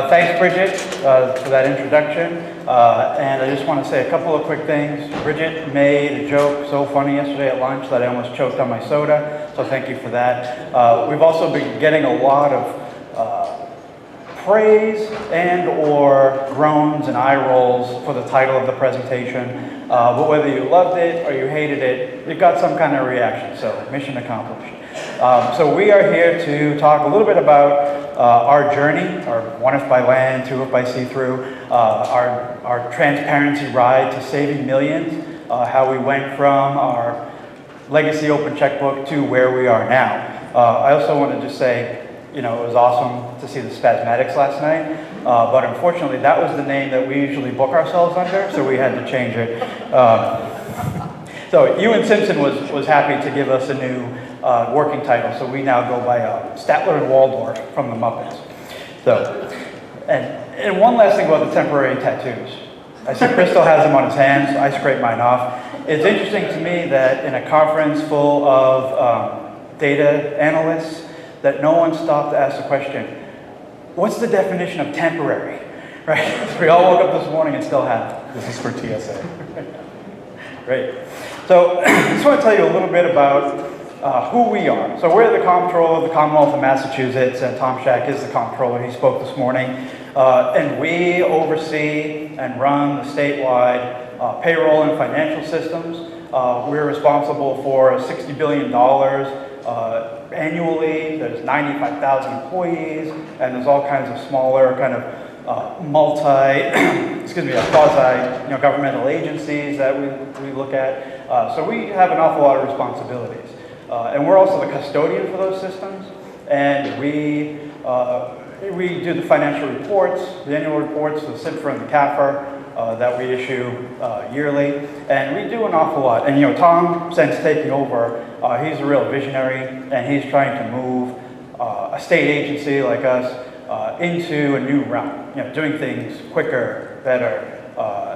Thanks, Bridget, for that introduction. And I just want to say a couple of quick things. Bridget made a joke so funny yesterday at lunch that I almost choked on my soda, so thank you for that. We've also been getting a lot of praise and or groans and eye rolls for the title of the presentation. But whether you loved it or you hated it, it got some kind of reaction, so mission accomplished. So we are here to talk a little bit about our journey, our 1F by land, 2F by CTHRU, our transparency ride to saving millions, how we went from our legacy open checkbook to where we are now. I also want to just say, you know, it was awesome to see the Spasmatics last night, but unfortunately that was the name that we usually book ourselves under, so we had to change it. So Ewan Simpson was happy to give us a new working title, so we now go by Statler and Waldorf from the Muppets. So, and one last thing about the temporary tattoos. I see Crystal has them on his hands, I scrape mine off. It's interesting to me that in a conference full of data analysts, that no one stopped to ask the question, what's the definition of temporary? Right? We all woke up this morning and still have it. This is for TSA. Great. So I just want to tell you a little bit about who we are. So we're the comptroller of the Commonwealth of Massachusetts, and Tom Shack is the comptroller. He spoke this morning. And we oversee and run the statewide payroll and financial systems. We're responsible for $60 billion annually. There's 95,000 employees, and there's all kinds of smaller kind of quasi governmental agencies that we look at. So we have an awful lot of responsibilities. And we're also the custodian for those systems, and we do the financial reports, the annual reports, the CTHRU and the CAFR that we issue yearly, and we do an awful lot. And you know, Tom, since taking over, he's a real visionary, and he's trying to move a state agency like us into a new realm, you know, doing things quicker, better,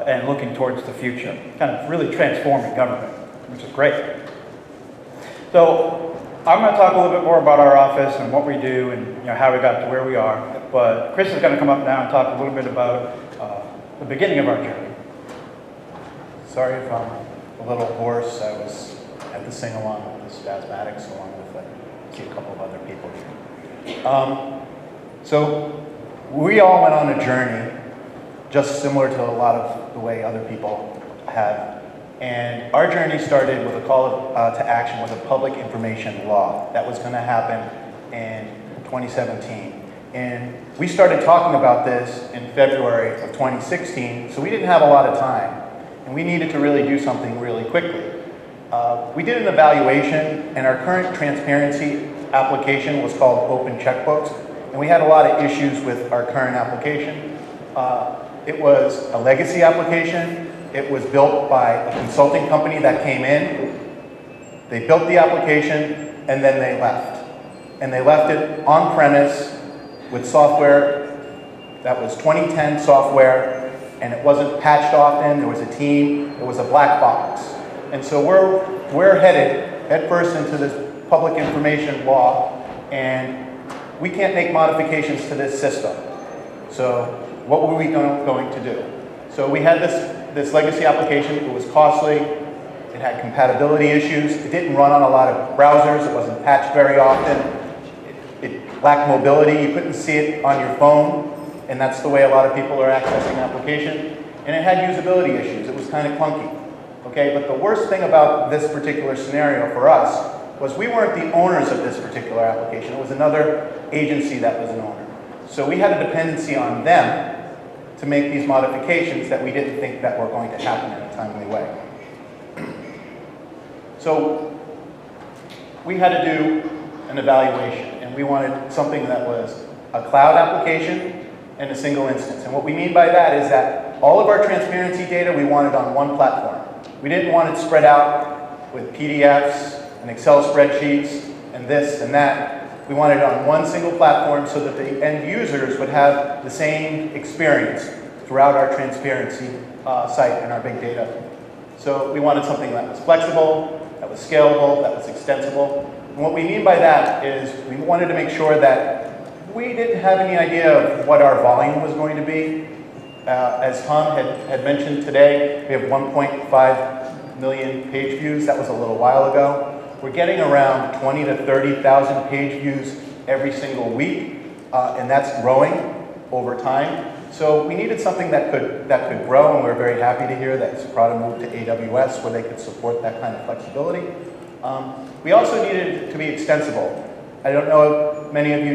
and looking towards the future, kind of really transforming government, which is great. So I'm going to talk a little bit more about our office and what we do and how we got to where we are. But Chris is going to come up now and talk a little bit about the beginning of our journey. Sorry if I'm a little hoarse. I had to sing along with the Spasmatics along with a couple of other people here. So we all went on a journey just similar to a lot of the way other people have. And our journey started with a call to action with a public information law that was going to happen in 2017. And we started talking about this in February of 2016, so we didn't have a lot of time. And we needed to really do something really quickly. We did an evaluation, and our current transparency application was called Open Checkbooks. And we had a lot of issues with our current application. It was a legacy application. It was built by a consulting company that came in. They built the application, and then they left. And they left it on premise with software that was 2010 software, and it wasn't patched often. There was a team. It was a black box. And so we're headed headfirst into this public information law, and we can't make modifications to this system. So what were we going to do? So we had this legacy application. It was costly. It had compatibility issues. It didn't run on a lot of browsers. It wasn't patched very often. It lacked mobility. You couldn't see it on your phone, and that's the way a lot of people are accessing the application. And it had usability issues. It was kind of clunky. Okay, but the worst thing about this particular scenario for us was we weren't the owners of this particular application. It was another agency that was an owner. So we had a dependency on them to make these modifications that we didn't think that were going to happen in a timely way. So we had to do an evaluation, and we wanted something that was a cloud application and a single instance. And what we mean by that is that all of our transparency data we wanted on one platform. We didn't want it spread out with PDFs and Excel spreadsheets and this and that. We wanted it on one single platform so that the end users would have the same experience throughout our transparency site and our big data. So we wanted something that was flexible, that was scalable, that was extensible. And what we mean by that is we wanted to make sure that we didn't have any idea of what our volume was going to be. As Tom had mentioned today, we have 1.5 million page views. That was a little while ago. We're getting around 20 to 30,000 page views every single week, and that's growing over time. So we needed something that could grow, and we're very happy to hear that Socrata moved to AWS where they could support that kind of flexibility. We also needed it to be extensible. I don't know if many of you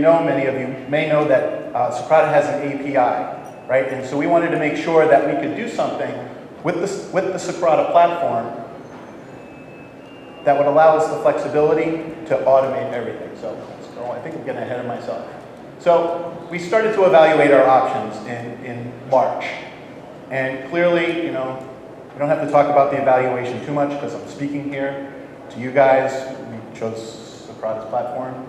may know that Socrata has an API, right? And so we wanted to make sure that we could do something with the Socrata platform that would allow us the flexibility to automate everything. So I think I'm getting ahead of myself. So we started to evaluate our options in March. And clearly, we don't have to talk about the evaluation too much because I'm speaking here to you guys. We chose Socrata's platform.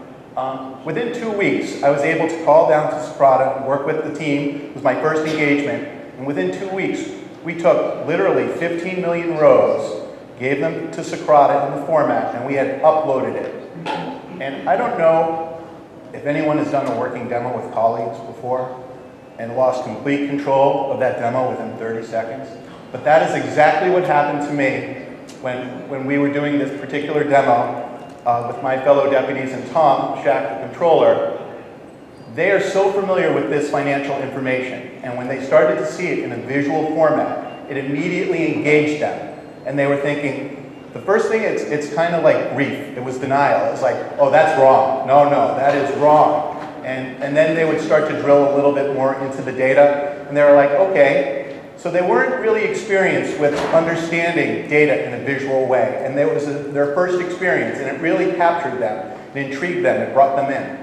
Within 2 weeks, I was able to call down to Socrata and work with the team. It was my first engagement. And within 2 weeks, we took literally 15 million rows, gave them to Socrata in the format, and we had uploaded it. And I don't know if anyone has done a working demo with colleagues before and lost complete control of that demo within 30 seconds. But that is exactly what happened to me when we were doing this particular demo with my fellow deputies and Tom, Shaq, the controller. They are so familiar with this financial information. And when they started to see it in a visual format, it immediately engaged them. And they were thinking, the first thing, it's kind of like grief. It was denial. It's like, oh, that's wrong. No, that is wrong. And then they would start to drill a little bit more into the data. And they were like, okay. So they weren't really experienced with understanding data in a visual way. And that was their first experience. And it really captured them. It intrigued them. It brought them in.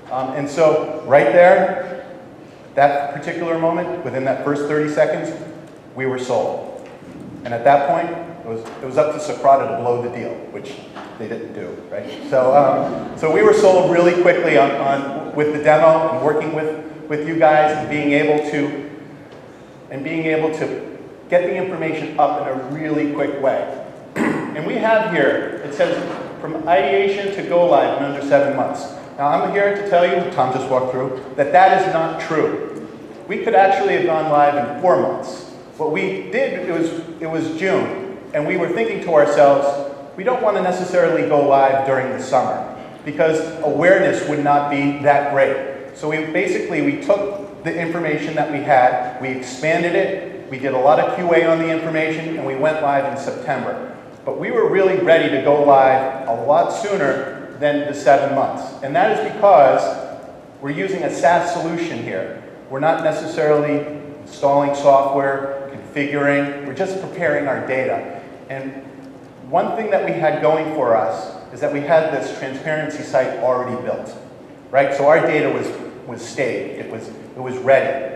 And so right there, that particular moment, within that first 30 seconds, we were sold. And at that point, it was up to Socrata to blow the deal, which they didn't do, right? So we were sold really quickly with the demo and working with you guys and being able to get the information up in a really quick way. And we have here, it says from ideation to go live in under 7 months. Now I'm here to tell you, Tom just walked through, that is not true. We could actually have gone live in 4 months. What we did, it was June. And we were thinking to ourselves, we don't want to necessarily go live during the summer because awareness would not be that great. So we took the information that we had, we expanded it, we did a lot of QA on the information, and we went live in September. But we were really ready to go live a lot sooner than the 7 months. And that is because we're using a SaaS solution here. We're not necessarily installing software, configuring, we're just preparing our data. And one thing that we had going for us is that we had this transparency site already built, right? So our data was staged, it was ready.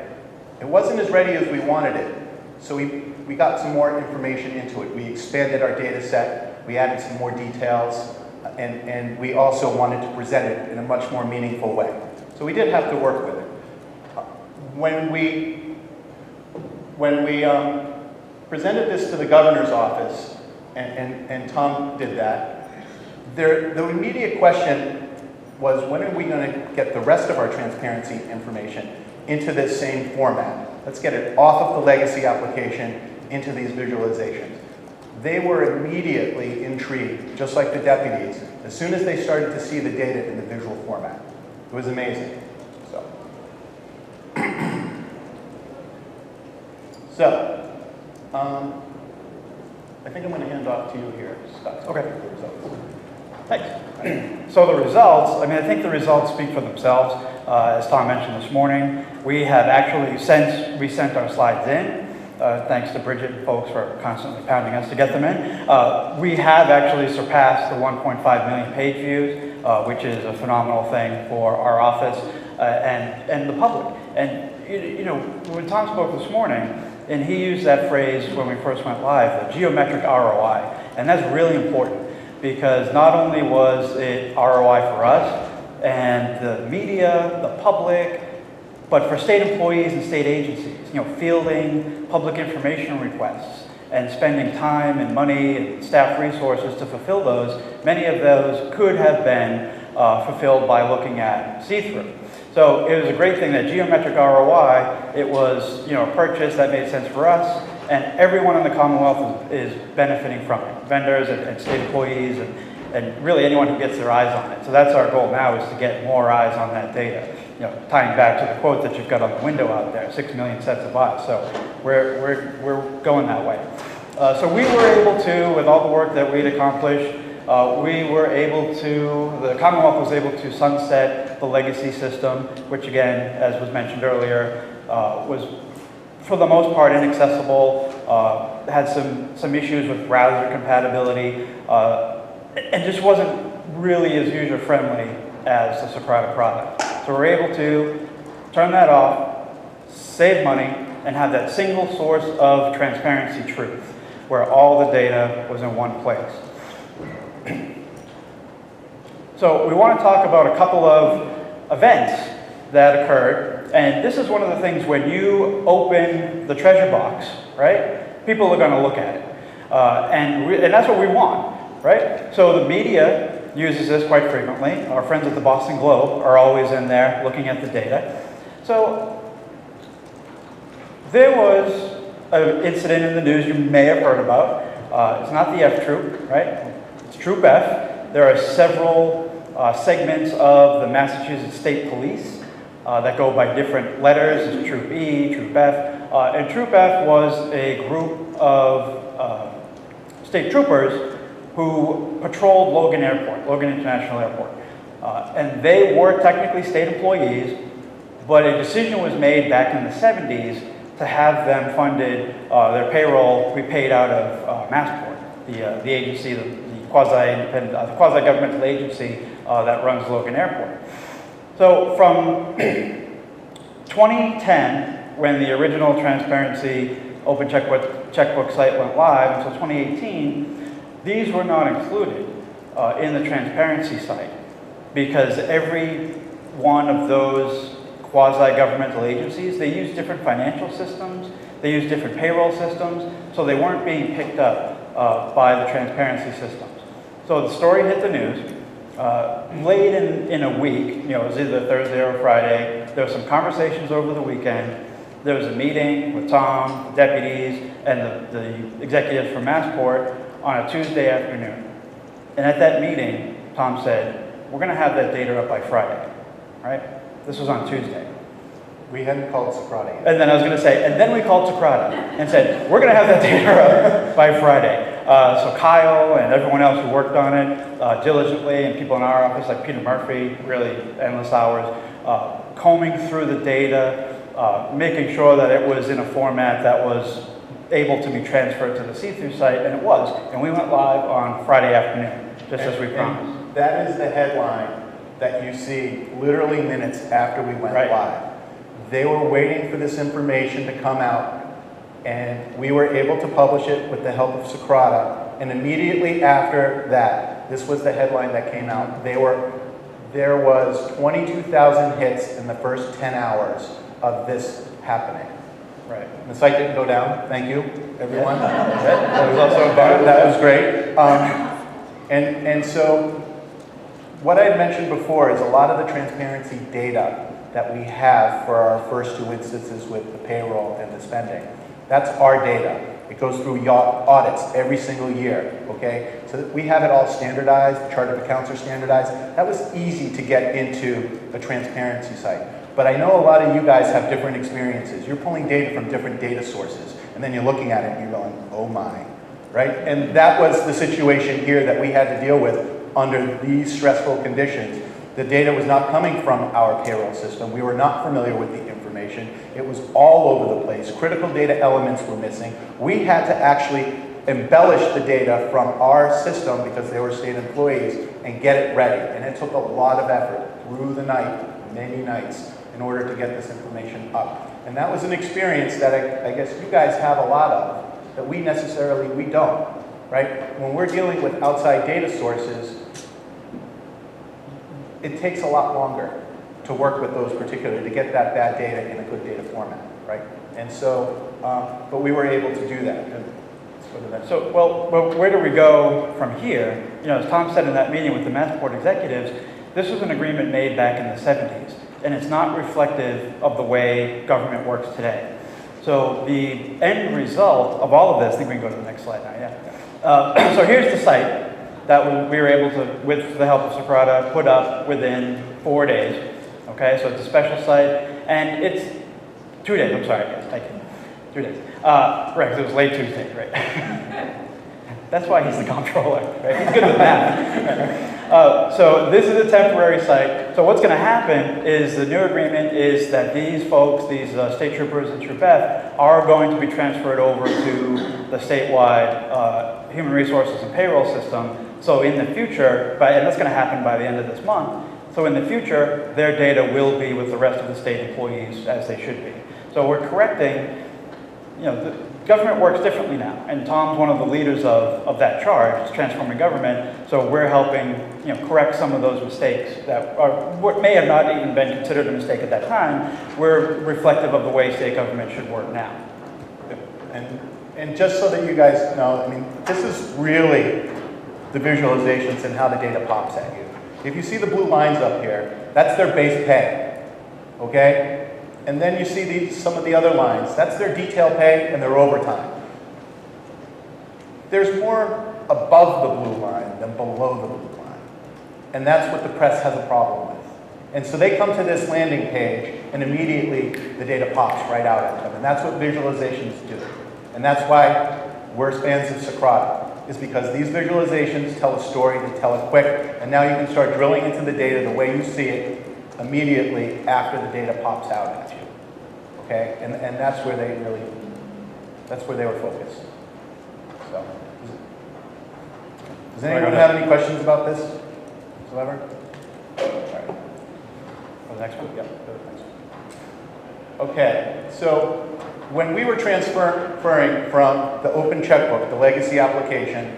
It wasn't as ready as we wanted it, so we got some more information into it. We expanded our data set, we added some more details, and we also wanted to present it in a much more meaningful way. So we did have to work with it. When we presented this to the governor's office, and Tom did that, the immediate question was, when are we going to get the rest of our transparency information into this same format? Let's get it off of the legacy application into these visualizations. They were immediately intrigued, just like the deputies, as soon as they started to see the data in the visual format. It was amazing. I think I'm going to hand off to you here, Scott. Okay. Thanks. So the results, I think the results speak for themselves. As Tom mentioned this morning, we have actually, since we sent our slides in, thanks to Bridget and folks for constantly pounding us to get them in, we have actually surpassed the 1.5 million page views, which is a phenomenal thing for our office and the public. And when Tom spoke this morning, and he used that phrase when we first went live, the geometric ROI. And that's really important because not only was it ROI for us and the media, the public, but for state employees and state agencies, fielding public information requests and spending time and money and staff resources to fulfill those, many of those could have been fulfilled by looking at CTHRU. So it was a great thing that geometric ROI, it was, you know, a purchase that made sense for us, and everyone in the Commonwealth is benefiting from it. Vendors and state employees and really anyone who gets their eyes on it. So that's our goal now, is to get more eyes on that data. You know, tying back to the quote that you've got on the window out there, 6 million sets of eyes. So we're going that way. So we were able to, with all the work that we'd accomplished, the Commonwealth was able to sunset the legacy system, which again, as was mentioned earlier, was for the most part inaccessible, had some issues with browser compatibility, and just wasn't really as user-friendly as the Socrata product. So we're able to turn that off, save money, and have that single source of transparency truth, where all the data was in one place. So we want to talk about a couple of events that occurred, and this is one of the things when you open the treasure box, right? People are going to look at it, and that's what we want, right? So the media uses this quite frequently. Our friends at the Boston Globe are always in there looking at the data. So there was an incident in the news you may have heard about. It's not the F Troop, right? It's Troop F. There are several segments of the Massachusetts State Police that go by different letters. There's Troop E, Troop F. And Troop F was a group of state troopers who patrolled Logan International Airport. And they were technically state employees, but a decision was made back in the 70s to have them funded, their payroll be paid out of Massport, the agency, the quasi-independent, the quasi-governmental agency that runs Logan Airport. So from 2010, when the original transparency open checkbook site went live, until 2018, these were not included in the transparency site because every one of those quasi-governmental agencies, they use different financial systems, they use different payroll systems, so they weren't being picked up by the transparency systems. So the story hit the news. Late in a week, you know, it was either Thursday or Friday, there were some conversations over the weekend. There was a meeting with Tom, the deputies, and the executives from Massport on a Tuesday afternoon. And at that meeting, Tom said, we're going to have that data up by Friday, right? This was on Tuesday. We hadn't called Socrata yet. And then I was going to say, and then we called Socrata and said, we're going to have that data up by Friday. So Kyle and everyone else who worked on it diligently, and people in our office like Peter Murphy, really endless hours, combing through the data, making sure that it was in a format that was able to be transferred to the see-through site, and it was. And we went live on Friday afternoon, just as we promised. And that is the headline that you see literally minutes after we went live. They were waiting for this information to come out, and we were able to publish it with the help of Socrata. And immediately after that, this was the headline that came out. There was 22,000 hits in the first 10 hours of this happening. Right. The site didn't go down. Thank you, everyone. That was also a bummer. That was great. And so what I had mentioned before is a lot of the transparency data that we have for our first two instances with the payroll and the spending. That's our data. It goes through audits every single year, okay? So we have it all standardized, the chart of accounts are standardized. That was easy to get into a transparency site. But I know a lot of you guys have different experiences. You're pulling data from different data sources, and then you're looking at it and you're going, oh my, right? And that was the situation here that we had to deal with under these stressful conditions. The data was not coming from our payroll system. We were not familiar with the information. It was all over the place. Critical data elements were missing. We had to actually embellish the data from our system because they were state employees and get it ready. And it took a lot of effort through the night, many nights, in order to get this information up. And that was an experience that I guess you guys have a lot of, that we don't, right? When we're dealing with outside data sources, it takes a lot longer to work with those particularly, to get that bad data in a good data format, right? And so, but we were able to do that. So, well, where do we go from here? You know, as Tom said in that meeting with the Massport executives, this was an agreement made back in the 70s. and it's not reflective of the way government works today. So the end result of all of this, I think we can go to the next slide now, yeah. So here's the site that we were able to, with the help of Socrata, put up within 4 days. Okay, so it's a special site, and it's 2 days, I'm sorry, yes, thank you. 2 days. Right, because it was late Tuesday, right? That's why he's the comptroller, right? He's good with math. So this is a temporary site. So what's going to happen is the new agreement is that these folks, these state troopers and Troop F, are going to be transferred over to the statewide human resources and payroll system. So in the future, and that's going to happen by the end of this month, so in the future, their data will be with the rest of the state employees as they should be. So we're correcting, the government works differently now, and Tom's one of the leaders of that charge, it's transforming government, so we're helping correct some of those mistakes that are, what may have not even been considered a mistake at that time. We're reflective of the way state government should work now. And just so that you guys know, I mean, this is really the visualizations and how the data pops at you. If you see the blue lines up here, that's their base pay, okay? And then you see some of the other lines. That's their detail pay and their overtime. There's more above the blue line than below the blue line. And that's what the press has a problem with. And so they come to this landing page, and immediately the data pops right out at them. And that's what visualizations do. And that's why we're fans of Socrata, is because these visualizations tell a story, they tell it quick, and now you can start drilling into the data the way you see it immediately after the data pops out at you. Okay? And that's where they really, that's where they were focused. So, does anyone have any questions about this whatsoever? All right. For the next one? Yeah, go to the next one. Okay, so when we were transferring from the open checkbook, the legacy application,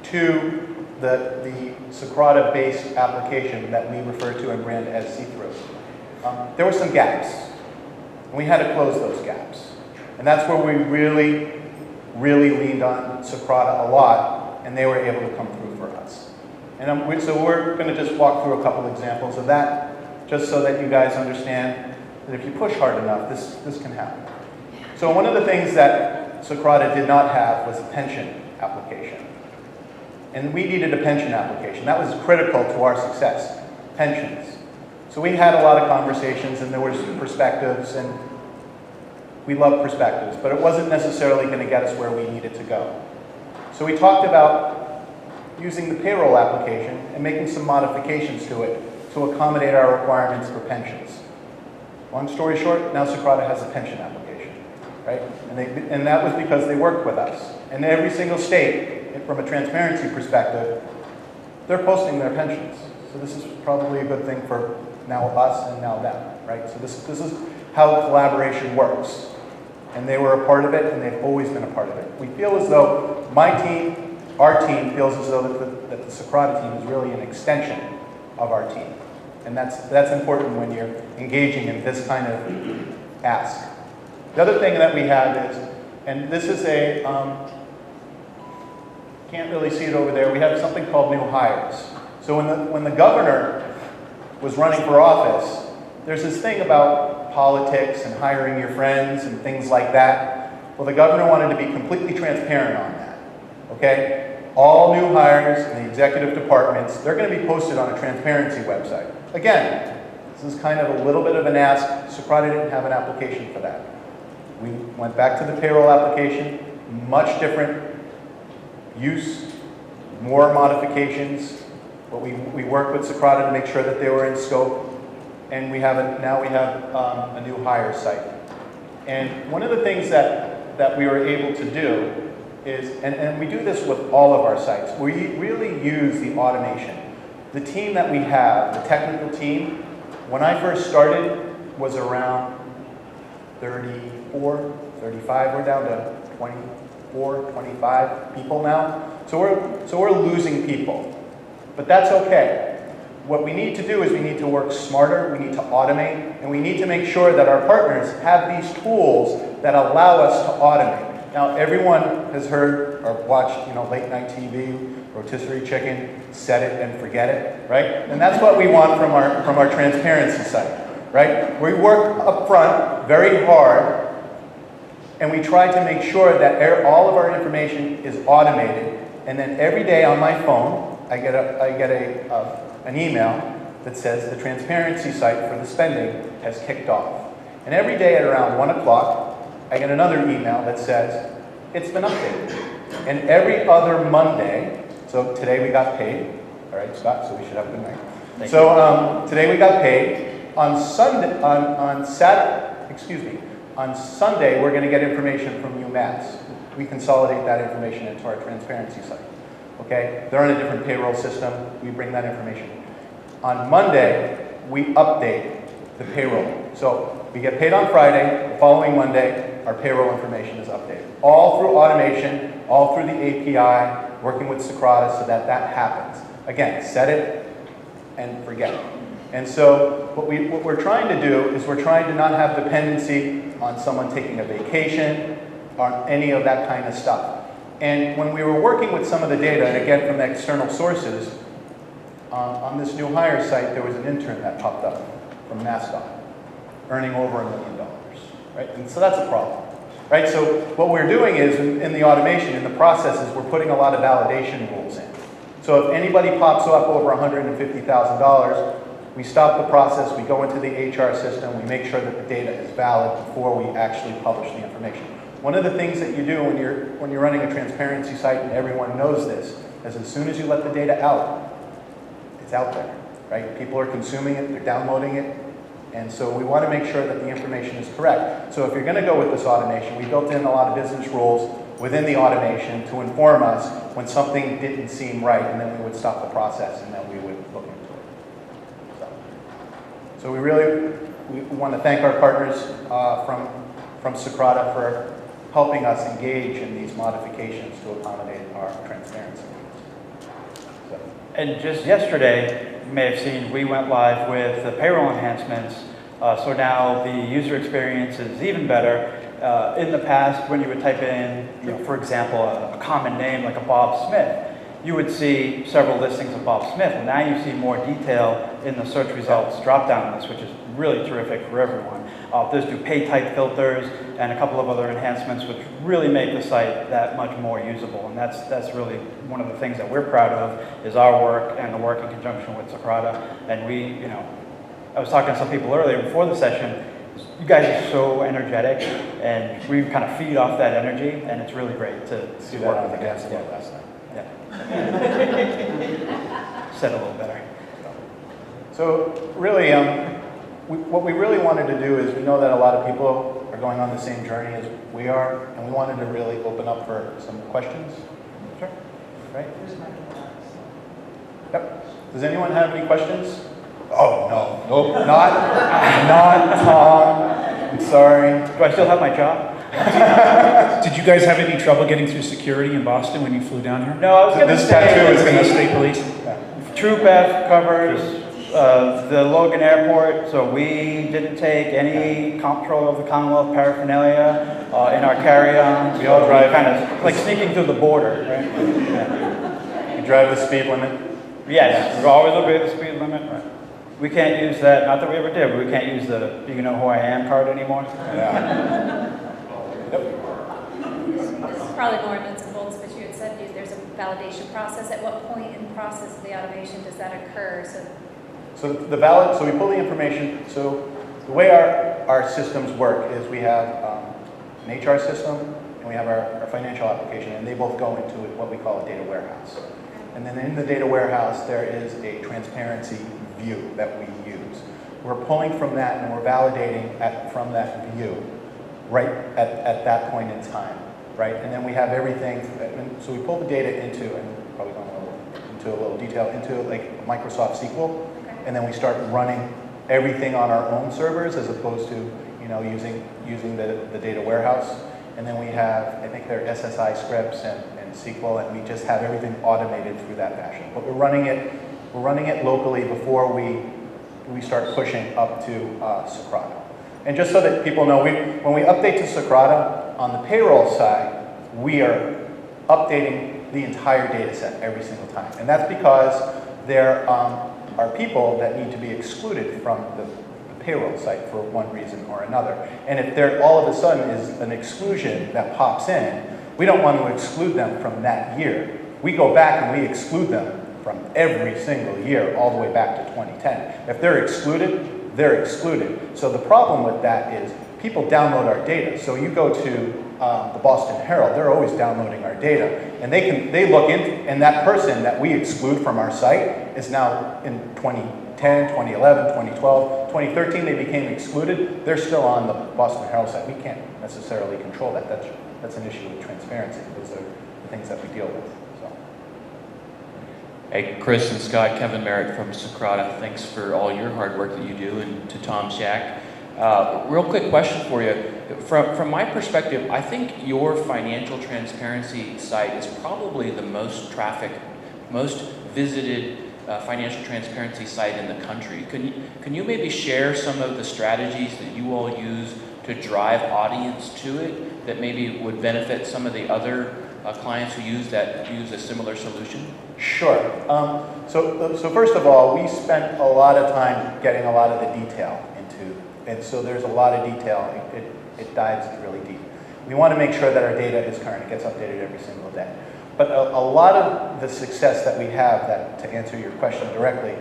to the Socrata-based application that we refer to and brand as CTHRU, there were some gaps. And we had to close those gaps. And that's where we really, really leaned on Socrata a lot, and they were able to come through for us. And so we're going to just walk through a couple examples of that, just so that you guys understand that if you push hard enough, this can happen. So one of the things that Socrata did not have was a pension application. And we needed a pension application. That was critical to our success, pensions. So we had a lot of conversations, and there was perspectives, and we love perspectives, but it wasn't necessarily going to get us where we needed to go. So we talked about using the payroll application and making some modifications to it to accommodate our requirements for pensions. Long story short, now Socrata has a pension application. Right? And that was because they worked with us. And every single state, from a transparency perspective, they're posting their pensions. So this is probably a good thing for now us and now them, right? So this is how collaboration works. And they were a part of it, and they've always been a part of it. We feel as though my team, our team, feels as though that the Socrata team is really an extension of our team. And that's important when you're engaging in this kind of ask. The other thing that we have is, and this is a, can't really see it over there, we have something called new hires. So when the governor was running for office, there's this thing about politics and hiring your friends and things like that. Well, the governor wanted to be completely transparent on that, okay? All new hires in the executive departments, they're going to be posted on a transparency website. Again, this is kind of a little bit of an ask. Socrata didn't have an application for that. We went back to the payroll application, much different use, more modifications, but we worked with Socrata to make sure that they were in scope, and now we have a new hire site. And one of the things that we were able to do is, and we do this with all of our sites, we really use the automation. The team that we have, the technical team, when I first started, was around 34, 35, we're down to 24, 25 people now. So we're losing people, but that's okay. What we need to do is we need to work smarter, we need to automate, and we need to make sure that our partners have these tools that allow us to automate. Now, everyone has heard or watched, late night TV, rotisserie chicken, set it and forget it, right? And that's what we want from our transparency site. right? We work up front very hard, and we try to make sure that all of our information is automated. And then every day on my phone, I get an email that says the transparency site for the spending has kicked off. And every day at around 1 o'clock, I get another email that says it's been updated. And every other Monday, so today we got paid, all right, Scott, so we should have a good night. Today we got paid. On Sunday, on Sunday, we're going to get information from UMass. We consolidate that information into our transparency site. Okay, they're on a different payroll system. We bring that information. On Monday, we update the payroll. So we get paid on Friday. The following Monday, our payroll information is updated. All through automation, all through the API, working with Socrata so that that happens. Again, set it and forget it. And so what we're trying to do is we're trying to not have dependency on someone taking a vacation, on any of that kind of stuff. And when we were working with some of the data, and again from the external sources, on this new hire site, there was an intern that popped up from MassDOT, earning over $1 million, right? And so that's a problem, right? So what we're doing is, in the automation, in the processes, we're putting a lot of validation rules in. So if anybody pops up over $150,000, we stop the process, we go into the HR system, we make sure that the data is valid before we actually publish the information. One of the things that you do when you're running a transparency site, and everyone knows this, is as soon as you let the data out, it's out there, right? People are consuming it, they're downloading it, and so we want to make sure that the information is correct. So if you're going to go with this automation, we built in a lot of business rules within the automation to inform us when something didn't seem right, and then we would stop the process, and then we would look into it. So we want to thank our partners from Socrata for helping us engage in these modifications to accommodate our transparency. So. And just yesterday, you may have seen, we went live with the payroll enhancements. So now the user experience is even better. In the past, when you would type in, for example, a common name like a Bob Smith, you would see several listings of Bob Smith. And now you see more detail in the search results drop-down list, which is really terrific for everyone. There's new pay type filters and a couple of other enhancements which really make the site that much more usable. And that's really one of the things that we're proud of, is our work and the work in conjunction with Socrata. And we, I was talking to some people earlier before the session. You guys are so energetic, and we kind of feed off that energy, and it's really great to see that on the gas last time. Yeah. Said a little better. So really, what we really wanted to do is, we know that a lot of people are going on the same journey as we are, and we wanted to really open up for some questions. Sure. Right? Yep. Does anyone have any questions? Oh, no. Nope. Not Tom. I'm sorry. Do I still have my job? Did you guys have any trouble getting through security in Boston when you flew down here? No, I was going to say... This tattoo is going to State Police? Yeah. Troop F covers the Logan Airport, so we didn't take any control of the Commonwealth paraphernalia in our carry-on. We all drive... kind of like sneaking through the border, right? Yeah. You drive the speed limit? Yes, we always obey the speed limit. Right. We can't use that, not that we ever did, but we can't use the "you know who I am" card anymore. Yeah. This is probably more nuts and bolts, but you had said there's a validation process. At what point in the process of the automation does that occur? So we pull the information. So the way our systems work is we have an HR system and we have our financial application, and they both go into what we call a data warehouse. And then in the data warehouse, there is a transparency view that we use. We're pulling from that and we're validating from that view right at that point in time, right? And then we have everything, so we pull the data into, and probably going into a little detail, into like Microsoft SQL, and then we start running everything on our own servers as opposed to using the data warehouse. And then we have, I think they're SSI scripts and SQL, and we just have everything automated through that fashion. But we're running it locally before we start pushing up to Socrata. And just so that people know, when we update to Socrata on the payroll side, we are updating the entire data set every single time. And that's because there are people that need to be excluded from the payroll site for one reason or another. And if there all of a sudden is an exclusion that pops in, we don't want to exclude them from that year. We go back and we exclude them from every single year all the way back to 2010. If they're excluded, they're excluded. So the problem with that is people download our data. So you go to the Boston Herald, they're always downloading our data. And they look in, and that person that we exclude from our site is now in 2010, 2011, 2012, 2013, they became excluded. They're still on the Boston Herald site. We can't necessarily control that. That's an issue with transparency. Those are the things that we deal with. So. Hey, Chris and Scott, Kevin Merritt from Socrata. Thanks for all your hard work that you do, and to Tom Shack. Real quick question for you. From my perspective, I think your financial transparency site is probably the most trafficked, most visited financial transparency site in the country. Can you maybe share some of the strategies that you all use to drive audience to it that maybe would benefit some of the other clients who use a similar solution? Sure. So first of all, we spent a lot of time getting a lot of the detail into, and so there's a lot of detail. It dives really deep. We want to make sure that our data is current. It gets updated every single day. But a lot of the success that we have, that to answer your question directly,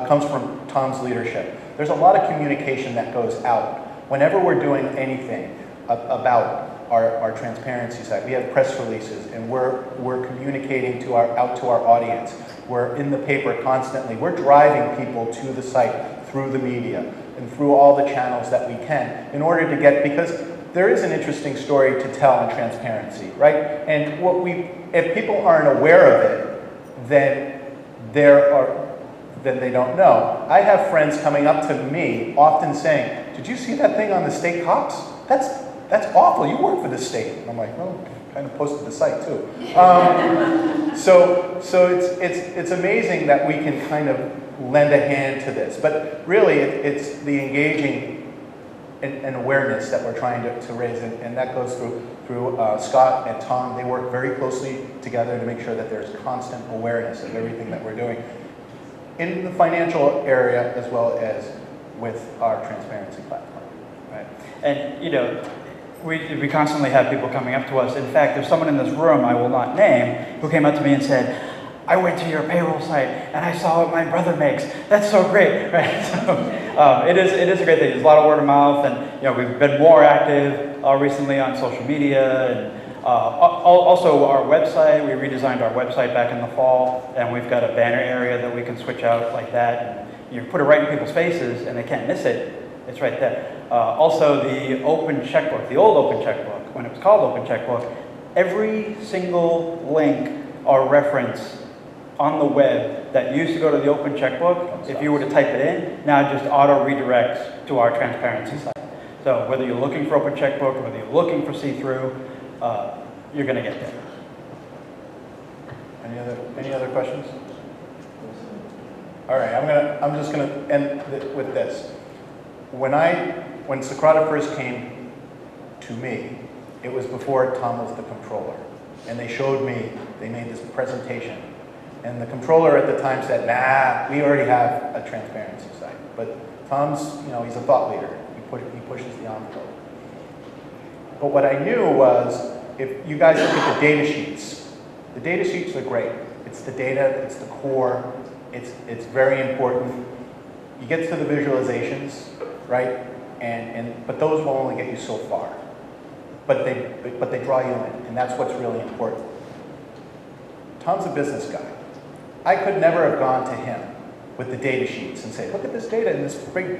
comes from Tom's leadership. There's a lot of communication that goes out. Whenever we're doing anything about our transparency site, we have press releases, and we're communicating out to our audience. We're in the paper constantly. We're driving people to the site through the media and through all the channels that we can in order to get, because there is an interesting story to tell in transparency, right? And if people aren't aware of it, then they don't know. I have friends coming up to me often saying, "Did you see that thing on the state cops? That's awful. You work for the state." And I'm like, "Well, kind of posted the site too." So it's amazing that we can kind of lend a hand to this, but really it's the engaging and awareness that we're trying to raise, and that goes through Scott and Tom. They work very closely together to make sure that there's constant awareness of everything that we're doing in the financial area as well as with our transparency platform. Right. And we constantly have people coming up to us. In fact, there's someone in this room I will not name who came up to me and said, "I went to your payroll site and I saw what my brother makes. That's so great," right? So it is a great thing. There's a lot of word of mouth, and we've been more active recently on social media, and also our website. We redesigned our website back in the fall, and we've got a banner area that we can switch out like that, and you put it right in people's faces, and they can't miss it. It's right there. Also, the open checkbook, the old open checkbook, when it was called open checkbook, every single link or reference on the web that used to go to the open checkbook, if you were to type it in, now it just auto redirects to our transparency site. So whether you're looking for open checkbook or whether you're looking for CTHRU, you're going to get there. Any other questions? All right, I'm just gonna end with this. When Socrata first came to me, it was before Tom was the controller, and they made this presentation. And the controller at the time said, "Nah, we already have a transparency site." But Tom's, he's a thought leader. He pushes the envelope. But what I knew was, if you guys look at the data sheets are great. It's the data, it's the core, it's very important. You get to the visualizations, right? But those will only get you so far. But they draw you in, and that's what's really important. Tom's a business guy. I could never have gone to him with the data sheets and say, "Look at this data in this big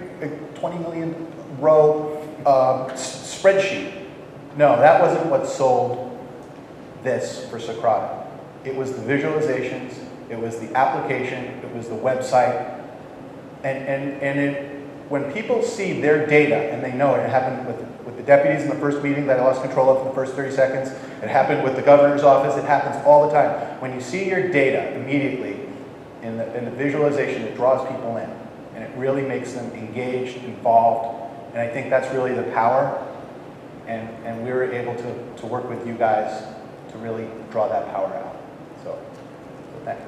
20 million row spreadsheet." No, that wasn't what sold this for Socrata. It was the visualizations, it was the application, it was the website, and when people see their data, and they know it happened with the deputies in the first meeting that I lost control of in the first 30 seconds, it happened with the governor's office, it happens all the time. When you see your data immediately in the visualization, it draws people in, and it really makes them engaged, involved, and I think that's really the power, and we were able to work with you guys to really draw that power out. So thanks.